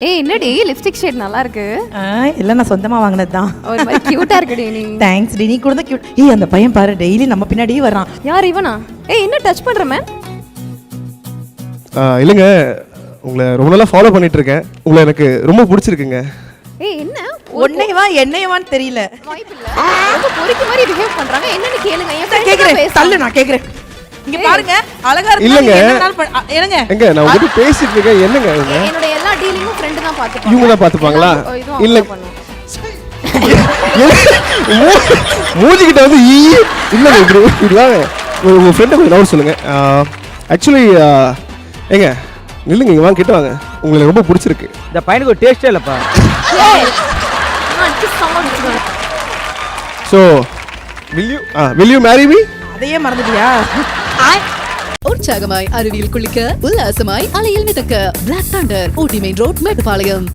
ஏய் என்னடி lipstick shade நல்லா இருக்கு. இல்ல நான் சொந்தமா வாங்குனது தான். ஒரு மாதிரி கியூட்டா இருக்குடி நீ. தேங்க்ஸ் டி, நீ கூட தான் கியூட். ஏய் அந்த பையன் பாரு டெய்லி நம்ம பின்னாடியே வர்றான். யார் இவனா? ஏய் என்ன டச் பண்ற மேன்? இல்லைங்க, உங்களை ரொம்ப நாளாக ஃபாலோ பண்ணிட்டு இருக்கேன். உங்களை எனக்கு ரொம்ப பிடிச்சிருக்குங்க. ஏய் என்ன உன்னையவா என்னையவான்னு தெரியல. வாய்ப்பு இல்ல. ரொம்ப பொறுக்கி மாதிரி பிஹேவ் பண்றாங்க. என்னன்னு கேளுங்க. என் கேக்குறேன், தள்ளு நான் கேக்குறேன். இங்க பாருங்க அழகா இருக்கு. இல்லங்க என்னங்க எங்க நான் உங்ககிட்ட பேசிட்டு இருக்கேன். என்னங்க என்னோட எல்லா டீலிங்கும் ஃப்ரெண்ட் தான் பாத்துப்பாங்க. இவங்க தான் பாத்துப்பாங்களா? இல்ல மூஞ்சிக்கிட்ட வந்து இல்லங்க இப்படி வாங்க. உங்க ஃப்ரெண்டை கொஞ்சம் நோட் சொல்லுங்க. ஆக்சுவலி ஏங்க நில்லுங்க, இங்க வாங்க, கிட்ட வாங்க. உங்களுக்கு ரொம்ப பிடிச்சிருக்கு. இந்த பையனுக்கு ஒரு டேஸ்டே இல்லப்பா. So will you marry me? அதையே மறந்துட்டியா? உற்சாகமாய் அருவியில் குளிக்க, உல்லாசமாய் அலையில் மிதக்க Black Thunder ஊட்டி மெயின் ரோட் மேட்டுப்பாளையம்.